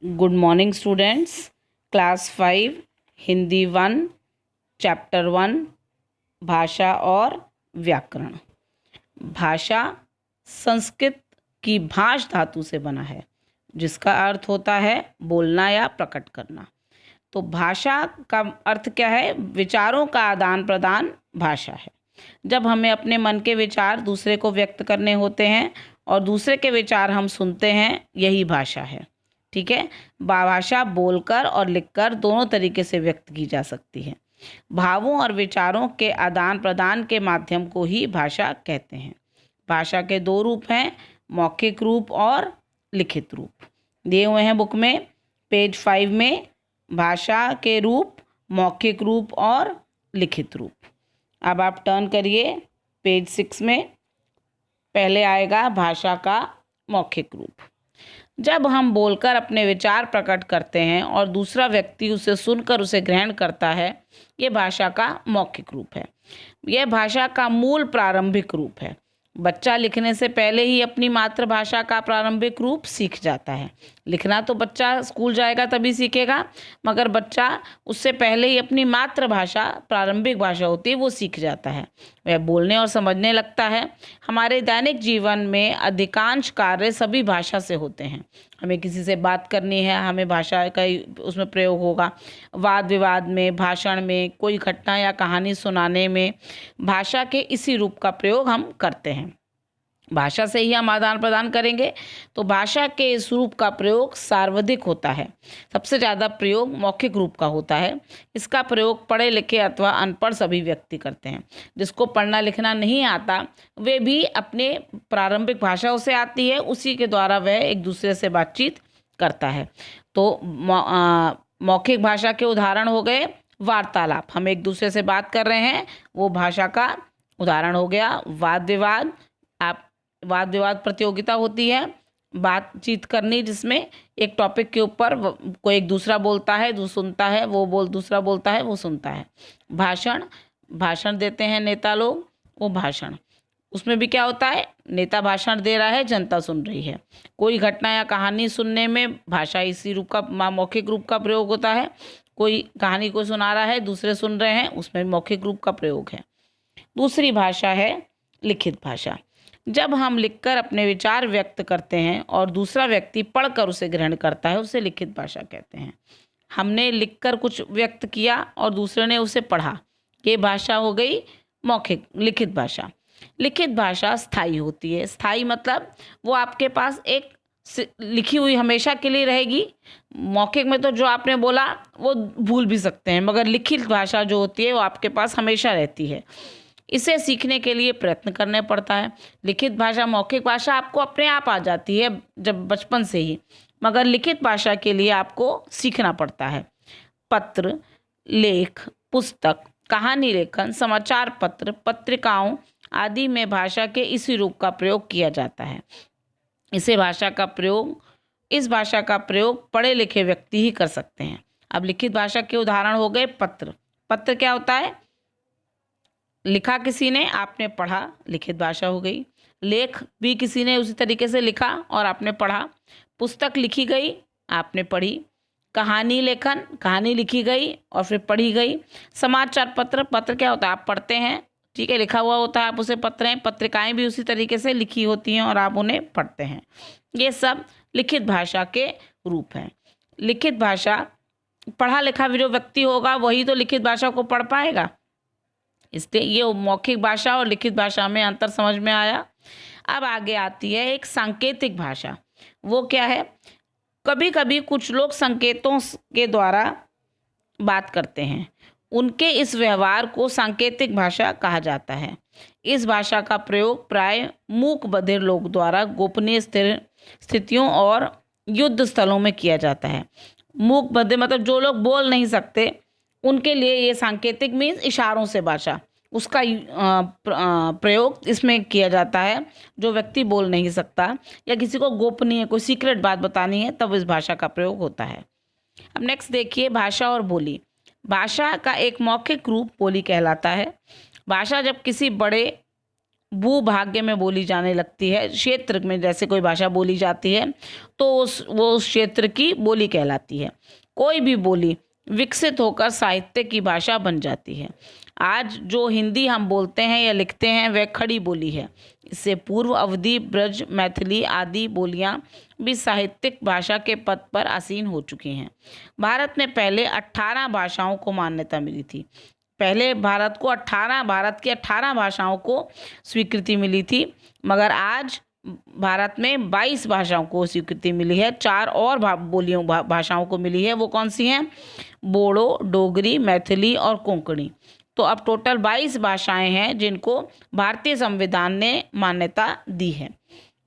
Good morning students. Class 5 Hindi 1 chapter 1 भाषा और व्याकरण। भाषा संस्कृत की भाष धातु से बना है जिसका अर्थ होता है बोलना या प्रकट करना। तो भाषा का अर्थ क्या है? विचारों का आदान प्रदान भाषा है। जब हमें अपने मन के विचार दूसरे को व्यक्त करने होते हैं और दूसरे के विचार हम सुनते हैं, यही भाषा है। ठीक है। भाषा बोलकर और लिखकर दोनों तरीके से व्यक्त की जा सकती है। भावों और विचारों के आदान प्रदान के माध्यम को ही भाषा कहते हैं। भाषा के दो रूप हैं, मौखिक रूप और लिखित रूप। दिए हुए हैं बुक में पेज 5 में भाषा के रूप, मौखिक रूप और लिखित रूप। अब आप टर्न करिए पेज 6 में। पहले आएगा भाषा का मौखिक रूप। जब हम बोलकर अपने विचार प्रकट करते हैं और दूसरा व्यक्ति उसे सुनकर उसे ग्रहण करता है, ये भाषा का मौखिक रूप है। यह भाषा का मूल प्रारंभिक रूप है। बच्चा लिखने से पहले ही अपनी मातृभाषा का प्रारंभिक रूप सीख जाता है। लिखना तो बच्चा स्कूल जाएगा तभी सीखेगा, मगर बच्चा उससे पहले ही अपनी मातृभाषा, प्रारंभिक भाषा होती है, वो सीख जाता है। वह बोलने और समझने लगता है। हमारे दैनिक जीवन में अधिकांश कार्य सभी भाषा से होते हैं। हमें किसी से बात करनी है, हमें भाषा का उसमें प्रयोग होगा। वाद विवाद में, भाषण में, कोई घटना या कहानी सुनाने में भाषा के इसी रूप का प्रयोग हम करते हैं। भाषा से ही हम आदान प्रदान करेंगे। तो भाषा के इस रूप का प्रयोग सर्वाधिक होता है। सबसे ज़्यादा प्रयोग मौखिक रूप का होता है। इसका प्रयोग पढ़े लिखे अथवा अनपढ़ सभी व्यक्ति करते हैं। जिसको पढ़ना लिखना नहीं आता, वे भी अपने प्रारंभिक भाषा उसे आती है, उसी के द्वारा वह एक दूसरे से बातचीत करता है। तो मौखिक भाषा के उदाहरण हो गए वार्तालाप, हम एक दूसरे से बात कर रहे हैं, वो भाषा का उदाहरण हो गया। वाद विवाद, वाद विवाद प्रतियोगिता होती है, बातचीत करनी, जिसमें एक टॉपिक के ऊपर कोई एक दूसरा बोलता है, जो सुनता है, दूसरा बोलता है, वो सुनता है। भाषण, भाषण देते हैं नेता लोग, वो भाषण, उसमें भी क्या होता है? नेता भाषण दे रहा है, जनता सुन रही है। कोई घटना या कहानी सुनने में भाषा इसी रूप का, मौखिक रूप का प्रयोग होता है। कोई कहानी को सुना रहा है, दूसरे सुन रहे हैं, उसमें मौखिक रूप का प्रयोग है। दूसरी भाषा है लिखित भाषा। जब हम लिखकर अपने विचार व्यक्त करते हैं और दूसरा व्यक्ति पढ़कर उसे ग्रहण करता है, उसे लिखित भाषा कहते हैं। हमने लिखकर कुछ व्यक्त किया और दूसरे ने उसे पढ़ा, ये भाषा हो गई मौखिक, लिखित भाषा। लिखित भाषा स्थायी होती है। स्थायी मतलब वो आपके पास एक लिखी हुई हमेशा के लिए रहेगी। मौखिक में तो जो आपने बोला वो भूल भी सकते हैं, मगर लिखित भाषा जो होती है वो आपके पास हमेशा रहती है। इसे सीखने के लिए प्रयत्न करने पड़ता है। लिखित भाषा, मौखिक भाषा आपको अपने आप आ जाती है जब बचपन से ही, मगर लिखित भाषा के लिए आपको सीखना पड़ता है। पत्र, लेख, पुस्तक, कहानी लेखन, समाचार पत्र, पत्रिकाओं आदि में भाषा के इसी रूप का प्रयोग किया जाता है। इस भाषा का प्रयोग पढ़े लिखे व्यक्ति ही कर सकते हैं। अब लिखित भाषा के उदाहरण हो गए पत्र। पत्र क्या होता है? लिखा किसी ने, आपने पढ़ा, लिखित भाषा हो गई। लेख भी किसी ने उसी तरीके से लिखा और आपने पढ़ा। पुस्तक लिखी गई, आपने पढ़ी। कहानी लेखन, कहानी लिखी गई और फिर पढ़ी गई। समाचार पत्र, पत्र क्या होता है? आप पढ़ते हैं, ठीक है, लिखा हुआ होता है, आप उसे पत्र हैं। पत्रिकाएं भी उसी तरीके से लिखी होती हैं और आप उन्हें पढ़ते हैं। ये सब लिखित भाषा के रूप हैं। लिखित भाषा, पढ़ा लिखा भी जो व्यक्ति होगा वही तो लिखित भाषा को पढ़ पाएगा। इसलिए ये मौखिक भाषा और लिखित भाषा में अंतर समझ में आया। अब आगे आती है एक सांकेतिक भाषा। वो क्या है? कभी कभी कुछ लोग संकेतों के द्वारा बात करते हैं, उनके इस व्यवहार को सांकेतिक भाषा कहा जाता है। इस भाषा का प्रयोग प्राय मूक बधिर लोग द्वारा गोपनीय स्थितियों और युद्ध स्थलों में किया जाता है। मूक बधिर मतलब जो लोग बोल नहीं सकते, उनके लिए ये सांकेतिक मीन्स इशारों से भाषा, उसका प्रयोग इसमें किया जाता है। जो व्यक्ति बोल नहीं सकता या किसी को गोपनीय कोई सीक्रेट बात बतानी है, तब इस भाषा का प्रयोग होता है। अब नेक्स्ट देखिए भाषा और बोली। भाषा का एक मौखिक रूप बोली कहलाता है। भाषा जब किसी बड़े भूभाग्य में बोली जाने लगती है, क्षेत्र में जैसे कोई भाषा बोली जाती है तो वो उस क्षेत्र की बोली कहलाती है। कोई भी बोली विकसित होकर साहित्य की भाषा बन जाती है। आज जो हिंदी हम बोलते हैं या लिखते हैं वह खड़ी बोली है। इससे पूर्व अवधि, ब्रज, मैथिली आदि बोलियां भी साहित्यिक भाषा के पद पर आसीन हो चुकी हैं। भारत में पहले 18 भाषाओं को मान्यता मिली थी। पहले भारत की 18 भाषाओं को स्वीकृति मिली थी, मगर आज भारत में 22 भाषाओं को स्वीकृति मिली है। 4 और भाषाओं को मिली है। वो कौन सी हैं? बोडो, डोगरी, मैथिली और कोंकणी। तो अब टोटल 22 भाषाएं हैं जिनको भारतीय संविधान ने मान्यता दी है।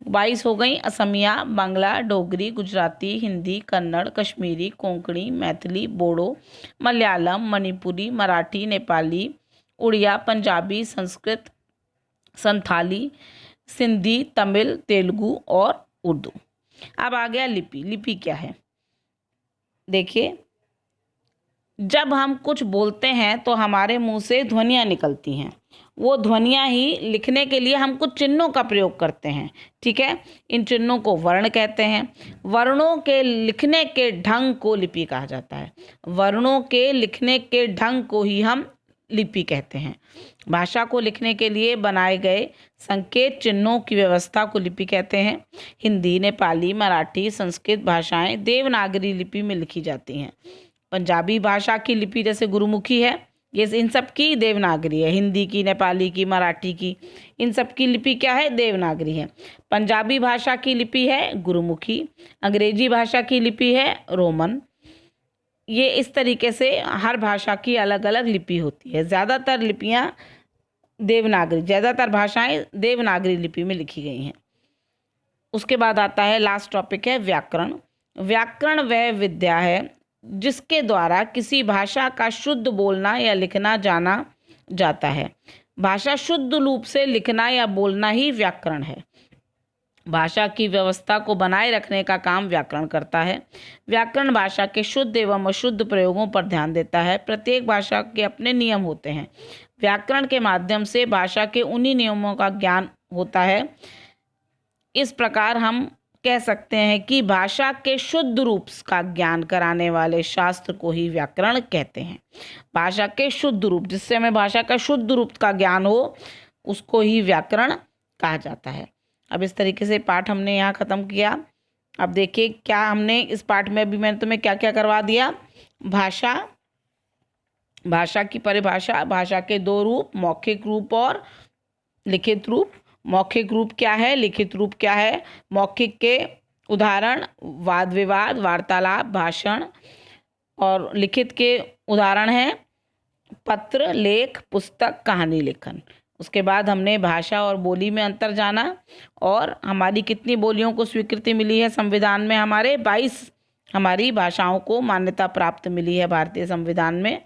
22 हो गई। असमिया, बांग्ला, डोगरी, गुजराती, हिंदी, कन्नड़, कश्मीरी, कोंकणी, मैथिली, बोडो, मलयालम, मणिपुरी, मराठी, नेपाली, उड़िया, पंजाबी, संस्कृत, संथाली, सिंधी, तमिल, तेलुगु और उर्दू। अब आ गया लिपि। लिपि क्या है? देखिए, जब हम कुछ बोलते हैं तो हमारे मुंह से ध्वनियाँ निकलती हैं। वो ध्वनियाँ ही लिखने के लिए हम कुछ चिन्हों का प्रयोग करते हैं। ठीक है, इन चिन्हों को वर्ण कहते हैं। वर्णों के लिखने के ढंग को लिपि कहा जाता है। वर्णों के लिखने के ढंग को ही हम लिपि कहते हैं। भाषा को लिखने के लिए बनाए गए संकेत चिन्हों की व्यवस्था को लिपि कहते हैं। हिंदी, नेपाली, मराठी, संस्कृत भाषाएं देवनागरी लिपि में लिखी जाती हैं। पंजाबी भाषा की लिपि जैसे गुरुमुखी है, ये इन सब की देवनागरी है। हिंदी की, नेपाली की, मराठी की, इन सब की लिपि क्या है? देवनागरी है। पंजाबी भाषा की लिपि है गुरुमुखी। अंग्रेजी भाषा की लिपि है रोमन। ये इस तरीके से हर भाषा की अलग अलग लिपि होती है। ज़्यादातर भाषाएं देवनागरी लिपि में लिखी गई हैं। उसके बाद आता है लास्ट टॉपिक है व्याकरण। व्याकरण वह विद्या है जिसके द्वारा किसी भाषा का शुद्ध बोलना या लिखना जाना जाता है। भाषा शुद्ध रूप से लिखना या बोलना ही व्याकरण है। भाषा की व्यवस्था को बनाए रखने का काम व्याकरण करता है। व्याकरण भाषा के शुद्ध एवं अशुद्ध प्रयोगों पर ध्यान देता है। प्रत्येक भाषा के अपने नियम होते हैं। व्याकरण के माध्यम से भाषा के उन्हीं नियमों का ज्ञान होता है। इस प्रकार हम कह सकते हैं कि भाषा के शुद्ध रूप का ज्ञान कराने वाले शास्त्र को ही व्याकरण कहते हैं। भाषा के शुद्ध रूप, जिससे हमें भाषा का शुद्ध रूप का ज्ञान हो, उसको ही व्याकरण कहा जाता है। अब इस तरीके से पाठ हमने यहाँ ख़त्म किया। अब देखिए क्या हमने इस पाठ में, अभी मैंने तुम्हें क्या क्या करवा दिया। भाषा की परिभाषा, भाषा के 2 रूप, मौखिक रूप और लिखित रूप। मौखिक रूप क्या है, लिखित रूप क्या है? मौखिक के उदाहरण वाद विवाद, वार्तालाप, भाषण, और लिखित के उदाहरण हैं पत्र, लेख, पुस्तक, कहानी लेखन। उसके बाद हमने भाषा और बोली में अंतर जाना और हमारी कितनी बोलियों को स्वीकृति मिली है संविधान में। हमारे 22 हमारी भाषाओं को मान्यता प्राप्त मिली है भारतीय संविधान में,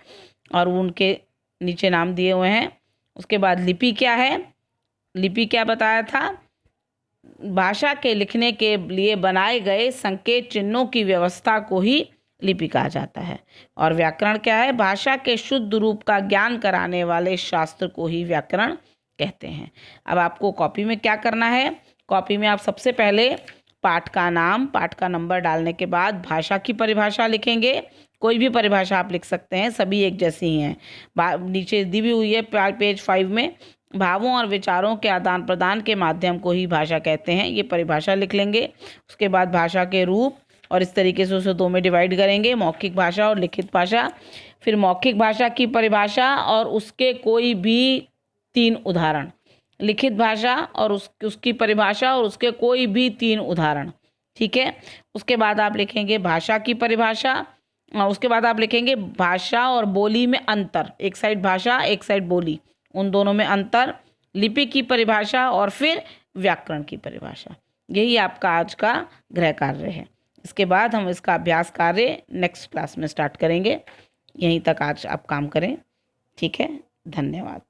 और उनके नीचे नाम दिए हुए हैं। उसके बाद लिपि क्या है? लिपि क्या बताया था? भाषा के लिखने के लिए बनाए गए संकेत चिन्हों की व्यवस्था को ही लिपि कहा जाता है। और व्याकरण क्या है? भाषा के शुद्ध रूप का ज्ञान कराने वाले शास्त्र को ही व्याकरण कहते हैं। अब आपको कॉपी में क्या करना है? कॉपी में आप सबसे पहले पाठ का नाम, पाठ का नंबर डालने के बाद भाषा की परिभाषा लिखेंगे। कोई भी परिभाषा आप लिख सकते हैं, सभी एक जैसी ही हैं। नीचे दी भी हुई है पेज 5 में, भावों और विचारों के आदान प्रदान के माध्यम को ही भाषा कहते हैं। ये परिभाषा लिख लेंगे। उसके बाद भाषा के रूप, और इस तरीके से उसे 2 में डिवाइड करेंगे, मौखिक भाषा और लिखित भाषा। फिर मौखिक भाषा की परिभाषा और उसके कोई भी 3 उदाहरण, लिखित भाषा और उसकी परिभाषा और उसके कोई भी 3 उदाहरण। ठीक है, उसके बाद आप लिखेंगे भाषा की परिभाषा, और उसके बाद आप लिखेंगे भाषा और बोली में अंतर। एक साइड भाषा, एक साइड बोली, उन दोनों में अंतर, लिपि की परिभाषा और फिर व्याकरण की परिभाषा। यही आपका आज का गृह कार्य है। इसके बाद हम इसका अभ्यास कार्य नेक्स्ट क्लास में स्टार्ट करेंगे। यहीं तक आज आप काम करें। ठीक है, धन्यवाद।